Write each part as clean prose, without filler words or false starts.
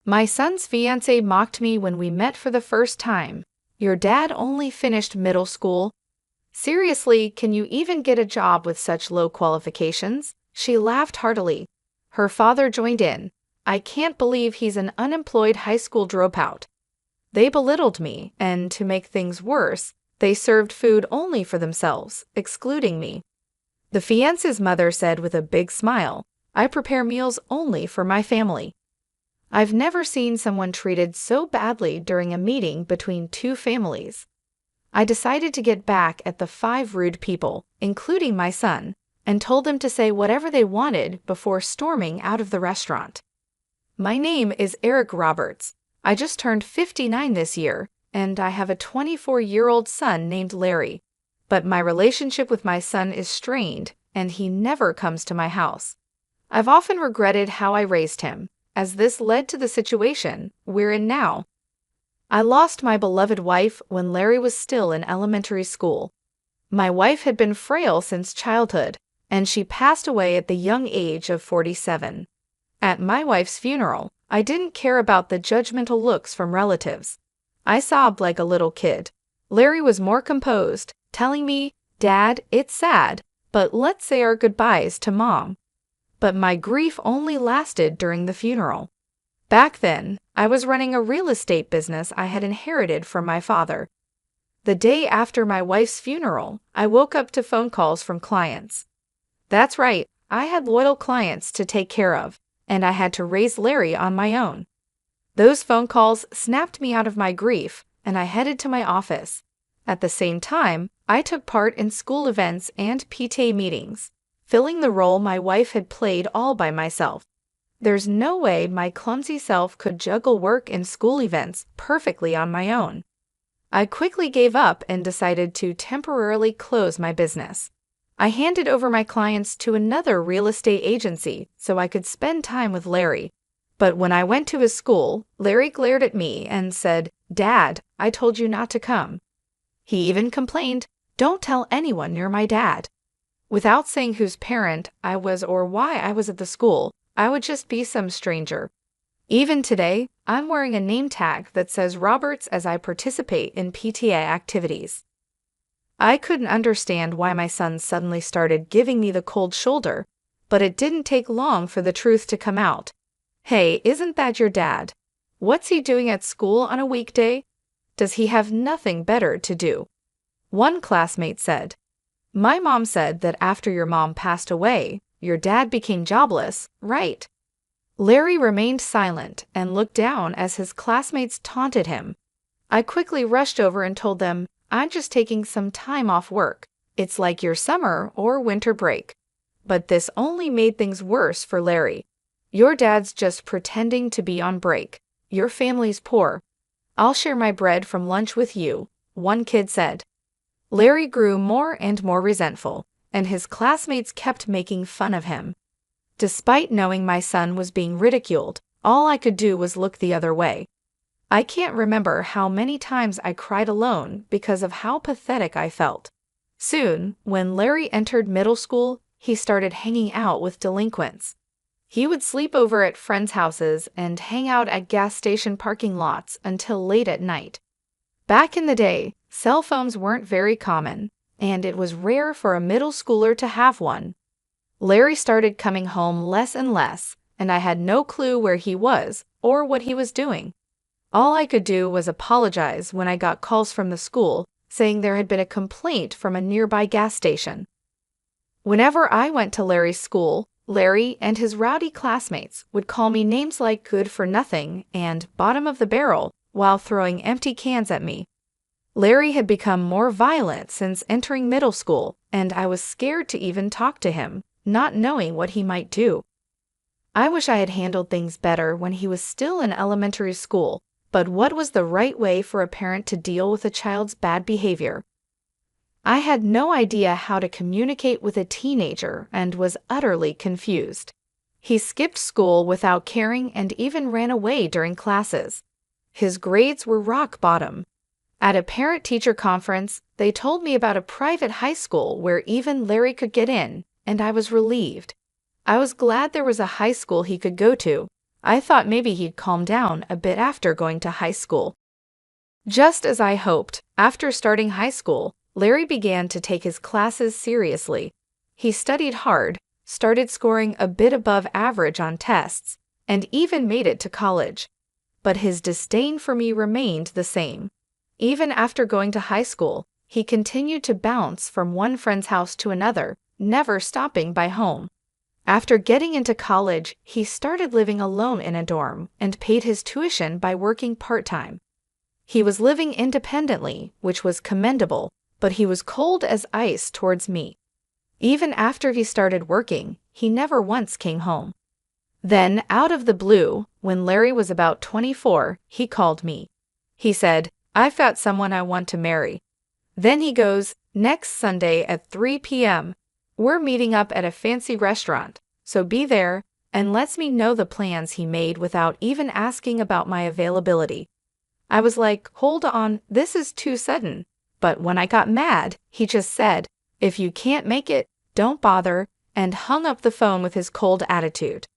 My son's fiance mocked me when we met for the first time. Your dad only finished middle school. Seriously, can you even get a job with such low qualifications? She laughed heartily. Her father joined in. I can't believe he's an unemployed high school dropout. They belittled me, and to make things worse, they served food only for themselves, excluding me. The fiance's mother said with a big smile, I prepare meals only for my family. I've never seen someone treated so badly during a meeting between two families. I decided to get back at the 5 rude people, including my son, and told them to say whatever they wanted before storming out of the restaurant. My name is Eric Roberts. I just turned 59 this year, and I have a 24-year-old son named Larry. But my relationship with my son is strained, and he never comes to my house. I've often regretted how I raised him, as this led to the situation we're in now. I lost my beloved wife when Larry was still in elementary school. My wife had been frail since childhood, and she passed away at the young age of 47. At my wife's funeral, I didn't care about the judgmental looks from relatives. I sobbed like a little kid. Larry was more composed, telling me, Dad, it's sad, but let's say our goodbyes to Mom. But my grief only lasted during the funeral. Back then, I was running a real estate business I had inherited from my father. The day after my wife's funeral, I woke up to phone calls from clients. That's right, I had loyal clients to take care of, and I had to raise Larry on my own. Those phone calls snapped me out of my grief, and I headed to my office. At the same time, I took part in school events and PTA meetings, filling the role my wife had played all by myself. There's no way my clumsy self could juggle work and school events perfectly on my own. I quickly gave up and decided to temporarily close my business. I handed over my clients to another real estate agency so I could spend time with Larry. But when I went to his school, Larry glared at me and said, Dad, I told you not to come. He even complained, don't tell anyone you're my dad. Without saying whose parent I was or why I was at the school, I would just be some stranger. Even today, I'm wearing a name tag that says Roberts as I participate in PTA activities. I couldn't understand why my son suddenly started giving me the cold shoulder, but it didn't take long for the truth to come out. Hey, isn't that your dad? What's he doing at school on a weekday? Does he have nothing better to do? One classmate said, My mom said that after your mom passed away, your dad became jobless, right? Larry remained silent and looked down as his classmates taunted him. I quickly rushed over and told them, I'm just taking some time off work. It's like your summer or winter break. But this only made things worse for Larry. Your dad's just pretending to be on break. Your family's poor. I'll share my bread from lunch with you, one kid said. Larry grew more and more resentful, and his classmates kept making fun of him. Despite knowing my son was being ridiculed, all I could do was look the other way. I can't remember how many times I cried alone because of how pathetic I felt. Soon, when Larry entered middle school, he started hanging out with delinquents. He would sleep over at friends' houses and hang out at gas station parking lots until late at night. Back in the day, cell phones weren't very common, and it was rare for a middle schooler to have one. Larry started coming home less and less, and I had no clue where he was or what he was doing. All I could do was apologize when I got calls from the school saying there had been a complaint from a nearby gas station. Whenever I went to Larry's school, Larry and his rowdy classmates would call me names like good for nothing and bottom of the barrel while throwing empty cans at me. Larry had become more violent since entering middle school, and I was scared to even talk to him, not knowing what he might do. I wish I had handled things better when he was still in elementary school, but what was the right way for a parent to deal with a child's bad behavior? I had no idea how to communicate with a teenager and was utterly confused. He skipped school without caring and even ran away during classes. His grades were rock bottom. At a parent-teacher conference, they told me about a private high school where even Larry could get in, and I was relieved. I was glad there was a high school he could go to. I thought maybe he'd calm down a bit after going to high school. Just as I hoped, after starting high school, Larry began to take his classes seriously. He studied hard, started scoring a bit above average on tests, and even made it to college. But his disdain for me remained the same. Even after going to high school, he continued to bounce from one friend's house to another, never stopping by home. After getting into college, he started living alone in a dorm and paid his tuition by working part-time. He was living independently, which was commendable, but he was cold as ice towards me. Even after he started working, he never once came home. Then, out of the blue, when Larry was about 24, he called me. He said, "I've got someone I want to marry." Then he goes, "Next Sunday at 3 p.m., we're meeting up at a fancy restaurant, so be there," and lets me know the plans he made without even asking about my availability. I was like, hold on, this is too sudden. But when I got mad, he just said, "If you can't make it, don't bother," and hung up the phone with his cold attitude.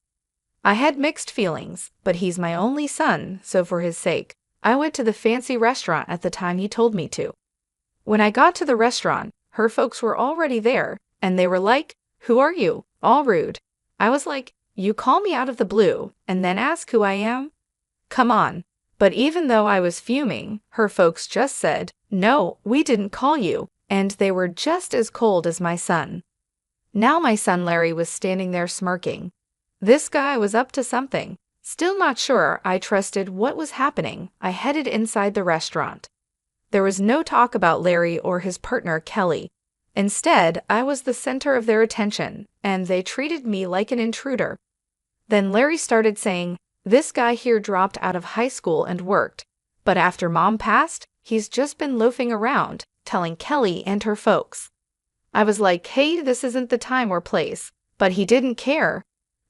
I had mixed feelings, but he's my only son, so for his sake, I went to the fancy restaurant at the time he told me to. When I got to the restaurant, her folks were already there, and they were like, "Who are you?" All rude. I was like, "You call me out of the blue, and then ask who I am? Come on." But even though I was fuming, her folks just said, "No, we didn't call you," and they were just as cold as my son. Now my son Larry was standing there smirking. This guy was up to something. Still not sure I trusted what was happening, I headed inside the restaurant. There was no talk about Larry or his partner Kelly. Instead, I was the center of their attention, and they treated me like an intruder. Then Larry started saying, "This guy here dropped out of high school and worked, but after Mom passed, he's just been loafing around, telling Kelly and her folks." I was like, "Hey, this isn't the time or place," but he didn't care.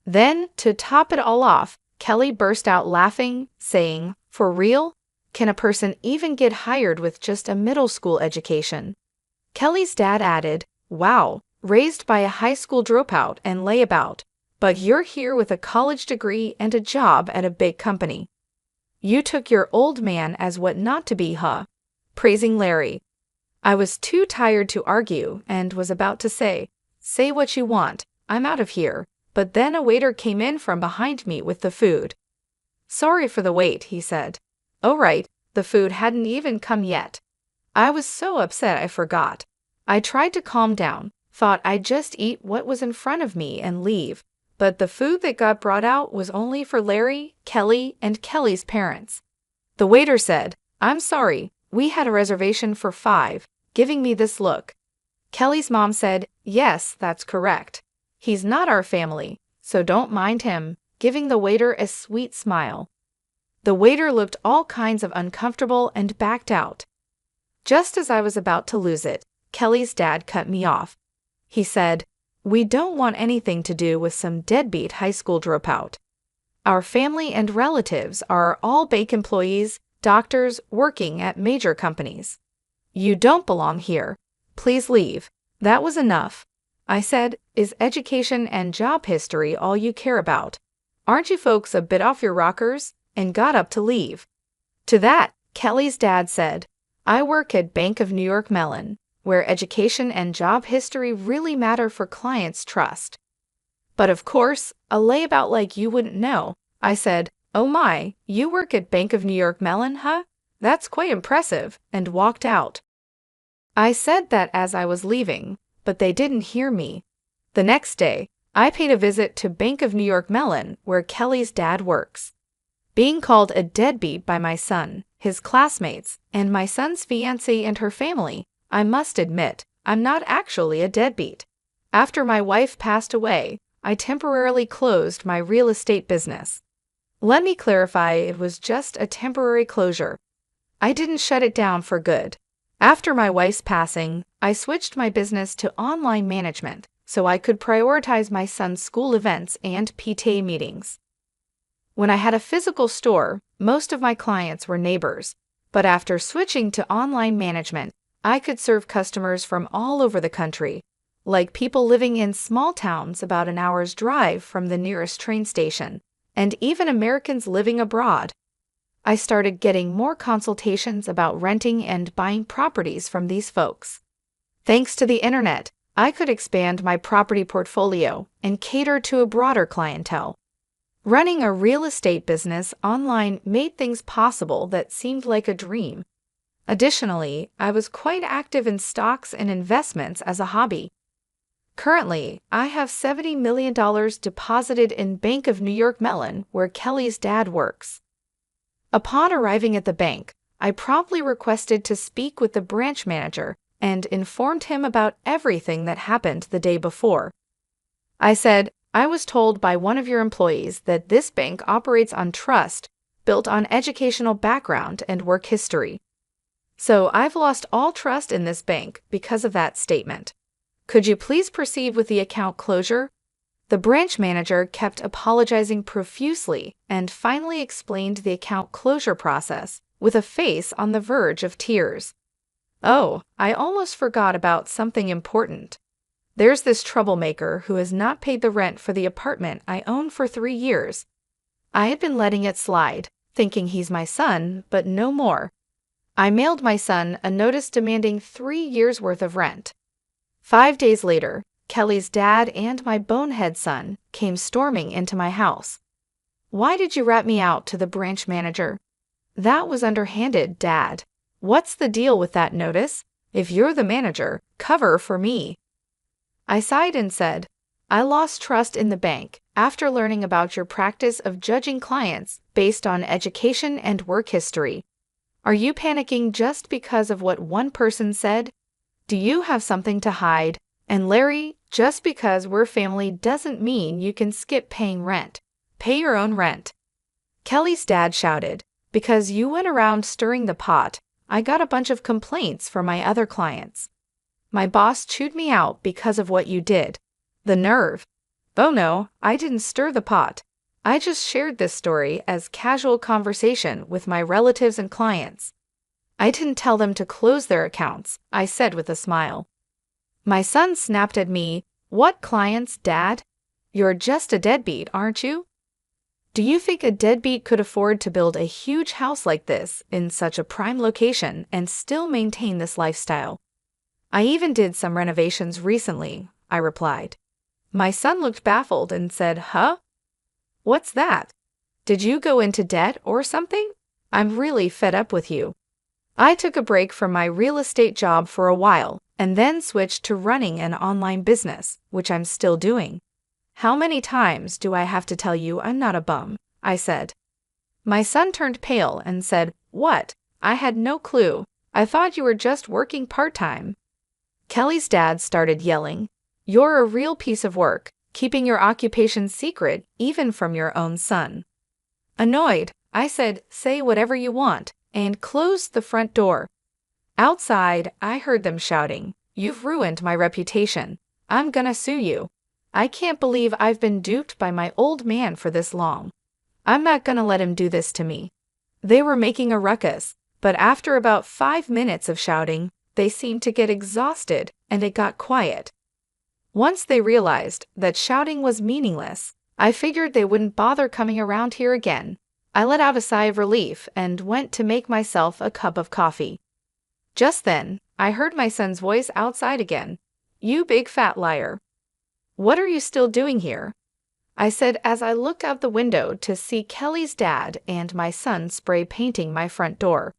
Then, to top it all off, Kelly burst out laughing, saying, "For real? Can a person even get hired with just a middle school education?" Kelly's dad added, "Wow, raised by a high school dropout and layabout. But you're here with a college degree and a job at a big company. You took your old man as what not to be, huh?" Praising Larry. I was too tired to argue and was about to say what you want, I'm out of here, but then a waiter came in from behind me with the food. "Sorry for the wait," he said. "Oh right, the food hadn't even come yet." I was so upset I forgot. I tried to calm down, thought I'd just eat what was in front of me and leave. But the food that got brought out was only for Larry, Kelly, and Kelly's parents. The waiter said, "I'm sorry, we had a reservation for 5, giving me this look." Kelly's mom said, "Yes, that's correct. He's not our family, so don't mind him," giving the waiter a sweet smile. The waiter looked all kinds of uncomfortable and backed out. Just as I was about to lose it, Kelly's dad cut me off. He said, "We don't want anything to do with some deadbeat high school dropout. Our family and relatives are all bank employees, doctors working at major companies. You don't belong here. Please leave." That was enough. I said, "Is education and job history all you care about? Aren't you folks a bit off your rockers?" and got up to leave. To that, Kelly's dad said, "I work at Bank of New York Mellon, where education and job history really matter for clients' trust." But of course, a layabout like you wouldn't know. I said, "Oh my, you work at Bank of New York Mellon, huh? That's quite impressive," and walked out. I said that as I was leaving, but they didn't hear me. The next day, I paid a visit to Bank of New York Mellon, where Kelly's dad works. Being called a deadbeat by my son, his classmates, and my son's fiance and her family, I must admit, I'm not actually a deadbeat. After my wife passed away, I temporarily closed my real estate business. Let me clarify, it was just a temporary closure. I didn't shut it down for good. After my wife's passing, I switched my business to online management so I could prioritize my son's school events and PTA meetings. When I had a physical store, most of my clients were neighbors, but after switching to online management, I could serve customers from all over the country, like people living in small towns about an hour's drive from the nearest train station, and even Americans living abroad. I started getting more consultations about renting and buying properties from these folks. Thanks to the internet, I could expand my property portfolio and cater to a broader clientele. Running a real estate business online made things possible that seemed like a dream. Additionally, I was quite active in stocks and investments as a hobby. Currently, I have $70 million deposited in Bank of New York Mellon, where Kelly's dad works. Upon arriving at the bank, I promptly requested to speak with the branch manager and informed him about everything that happened the day before. I said, "I was told by one of your employees that this bank operates on trust, built on educational background and work history. So I've lost all trust in this bank because of that statement. Could you please proceed with the account closure?" The branch manager kept apologizing profusely and finally explained the account closure process with a face on the verge of tears. "Oh, I almost forgot about something important. There's this troublemaker who has not paid the rent for the apartment I own for 3 years. I had been letting it slide, thinking he's my son, but no more. I mailed my son a notice demanding 3 years' worth of rent. 5 days later, Kelly's dad and my bonehead son came storming into my house. Why did you rat me out to the branch manager? That was underhanded, Dad. What's the deal with that notice? If you're the manager, cover for me." I sighed and said, "I lost trust in the bank after learning about your practice of judging clients based on education and work history. Are you panicking just because of what one person said? Do you have something to hide? And Larry, just because we're family doesn't mean you can skip paying rent. Pay your own rent." Kelly's dad shouted, "Because you went around stirring the pot, I got a bunch of complaints from my other clients. My boss chewed me out because of what you did. The nerve." "Oh no, I didn't stir the pot. I just shared this story as casual conversation with my relatives and clients. I didn't tell them to close their accounts," I said with a smile. My son snapped at me, "What clients, Dad? You're just a deadbeat, aren't you? Do you think a deadbeat could afford to build a huge house like this in such a prime location and still maintain this lifestyle?" "I even did some renovations recently," I replied. My son looked baffled and said, "Huh? What's that? Did you go into debt or something? I'm really fed up with you." I took a break from my real estate job for a while and then switched to running an online business, which I'm still doing. "How many times do I have to tell you I'm not a bum?" I said. My son turned pale and said, "What? I had no clue. I thought you were just working part-time." Kelly's dad started yelling, "You're a real piece of work, keeping your occupation secret even from your own son." Annoyed, I said, "Say whatever you want," and closed the front door. Outside, I heard them shouting, "You've ruined my reputation. I'm gonna sue you. I can't believe I've been duped by my old man for this long. I'm not gonna let him do this to me." They were making a ruckus, but after about 5 minutes of shouting, they seemed to get exhausted and it got quiet. Once they realized that shouting was meaningless, I figured they wouldn't bother coming around here again. I let out a sigh of relief and went to make myself a cup of coffee. Just then, I heard my son's voice outside again. "You big fat liar. What are you still doing here?" I said as I looked out the window to see Kelly's dad and my son spray painting my front door.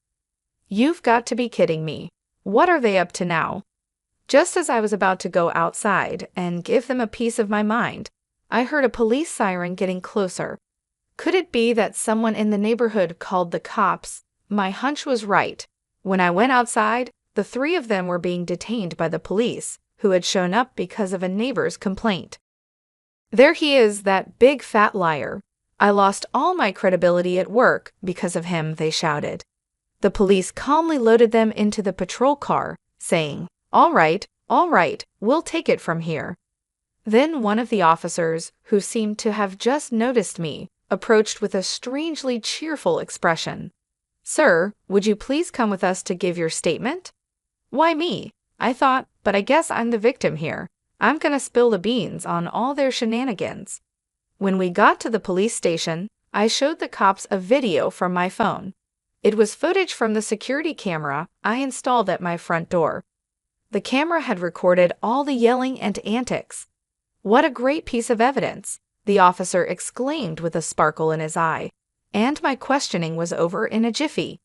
"You've got to be kidding me. What are they up to now?" Just as I was about to go outside and give them a piece of my mind, I heard a police siren getting closer. Could it be that someone in the neighborhood called the cops? My hunch was right. When I went outside, the 3 of them were being detained by the police, who had shown up because of a neighbor's complaint. "There he is, that big fat liar. I lost all my credibility at work because of him," they shouted. The police calmly loaded them into the patrol car, saying, all right, we'll take it from here." Then one of the officers, who seemed to have just noticed me, approached with a strangely cheerful expression. "Sir, would you please come with us to give your statement?" "Why me?" I thought, but I guess I'm the victim here. I'm gonna spill the beans on all their shenanigans. When we got to the police station, I showed the cops a video from my phone. It was footage from the security camera I installed at my front door. The camera had recorded all the yelling and antics. "What a great piece of evidence!" the officer exclaimed with a sparkle in his eye. And my questioning was over in a jiffy.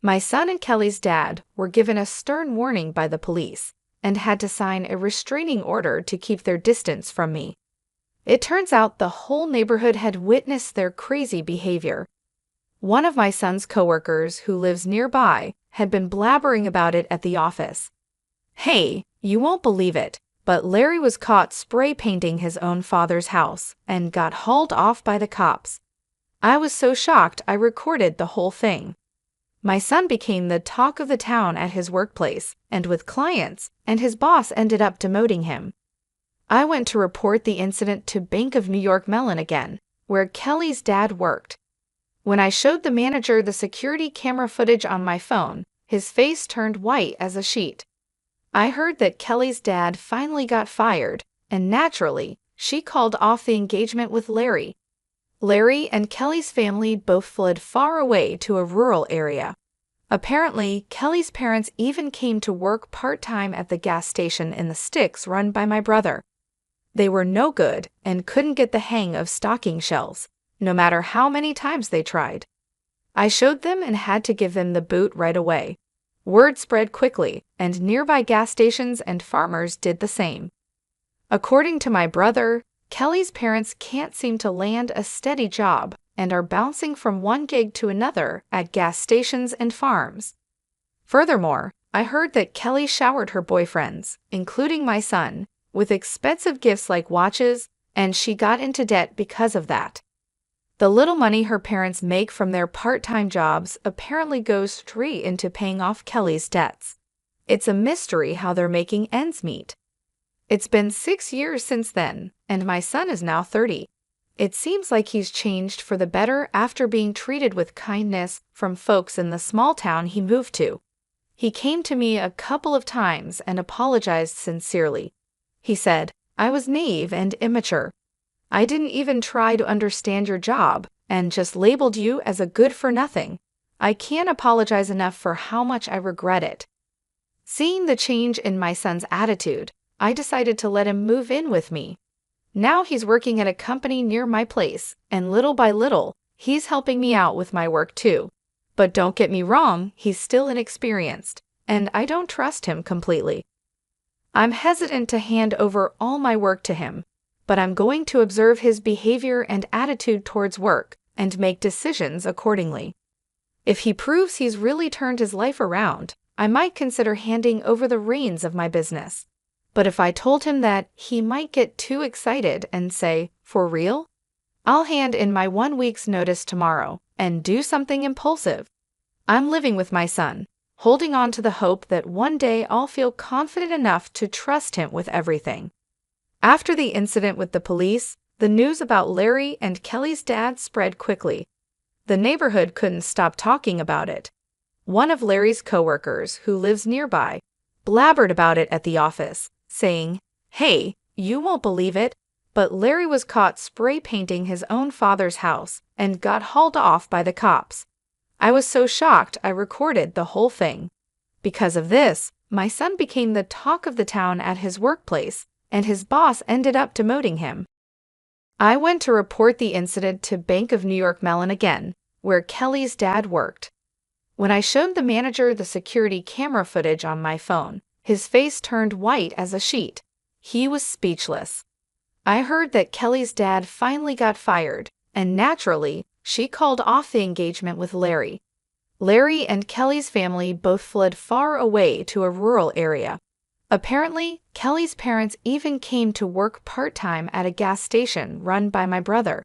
My son and Kelly's dad were given a stern warning by the police and had to sign a restraining order to keep their distance from me. It turns out the whole neighborhood had witnessed their crazy behavior. One of my son's coworkers, who lives nearby, had been blabbering about it at the office. "Hey, you won't believe it, but Larry was caught spray painting his own father's house and got hauled off by the cops." I was so shocked I recorded the whole thing. My son became the talk of the town at his workplace and with clients, and his boss ended up demoting him. I went to report the incident to Bank of New York Mellon again, where Kelly's dad worked. When I showed the manager the security camera footage on my phone, his face turned white as a sheet. I heard that Kelly's dad finally got fired, and naturally, she called off the engagement with Larry. Larry and Kelly's family both fled far away to a rural area. Apparently, Kelly's parents even came to work part-time at the gas station in the sticks run by my brother. They were no good and couldn't get the hang of stocking shelves, no matter how many times they tried. I showed them and had to give them the boot right away. Word spread quickly, and nearby gas stations and farmers did the same. According to my brother, Kelly's parents can't seem to land a steady job and are bouncing from one gig to another at gas stations and farms. Furthermore, I heard that Kelly showered her boyfriends, including my son, with expensive gifts like watches, and she got into debt because of that. The little money her parents make from their part-time jobs apparently goes straight into paying off Kelly's debts. It's a mystery how they're making ends meet. It's been 6 years since then, and my son is now 30. It seems like he's changed for the better after being treated with kindness from folks in the small town he moved to. He came to me a couple of times and apologized sincerely. He said, "I was naive and immature. I didn't even try to understand your job and just labeled you as a good-for-nothing. I can't apologize enough for how much I regret it." Seeing the change in my son's attitude, I decided to let him move in with me. Now he's working at a company near my place, and little by little, he's helping me out with my work too. But don't get me wrong, he's still inexperienced, and I don't trust him completely. I'm hesitant to hand over all my work to him, but I'm going to observe his behavior and attitude towards work and make decisions accordingly. If he proves he's really turned his life around, I might consider handing over the reins of my business. But if I told him that, he might get too excited and say, "For real?" I'll hand in my 1 week's notice tomorrow and do something impulsive. I'm living with my son, holding on to the hope that one day I'll feel confident enough to trust him with everything. After the incident with the police, the news about Larry and Kelly's dad spread quickly. The neighborhood couldn't stop talking about it. One of Larry's coworkers, who lives nearby, blabbered about it at the office, saying, "Hey, you won't believe it, but Larry was caught spray painting his own father's house and got hauled off by the cops." I was so shocked I recorded the whole thing. Because of this, my son became the talk of the town at his workplace, and his boss ended up demoting him. I went to report the incident to Bank of New York Mellon again, where Kelly's dad worked. When I showed the manager the security camera footage on my phone, his face turned white as a sheet. He was speechless. I heard that Kelly's dad finally got fired, and naturally, she called off the engagement with Larry. Larry and Kelly's family both fled far away to a rural area. Apparently, Kelly's parents even came to work part-time at a gas station run by my brother.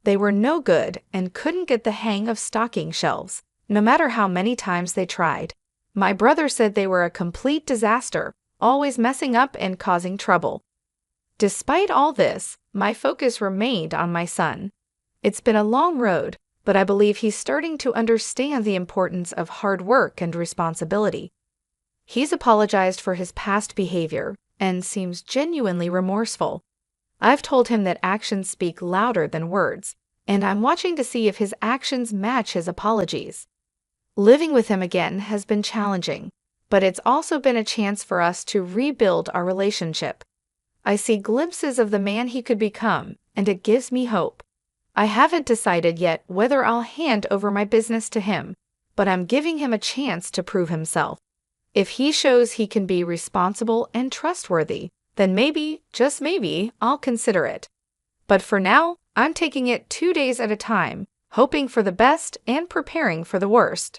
They were no good and couldn't get the hang of stocking shelves, no matter how many times they tried. My brother said they were a complete disaster, always messing up and causing trouble. Despite all this, my focus remained on my son. It's been a long road, but I believe he's starting to understand the importance of hard work and responsibility. He's apologized for his past behavior and seems genuinely remorseful. I've told him that actions speak louder than words, and I'm watching to see if his actions match his apologies. Living with him again has been challenging, but it's also been a chance for us to rebuild our relationship. I see glimpses of the man he could become, and it gives me hope. I haven't decided yet whether I'll hand over my business to him, but I'm giving him a chance to prove himself. If he shows he can be responsible and trustworthy, then maybe, just maybe, I'll consider it. But for now, I'm taking it 2 days at a time, hoping for the best and preparing for the worst.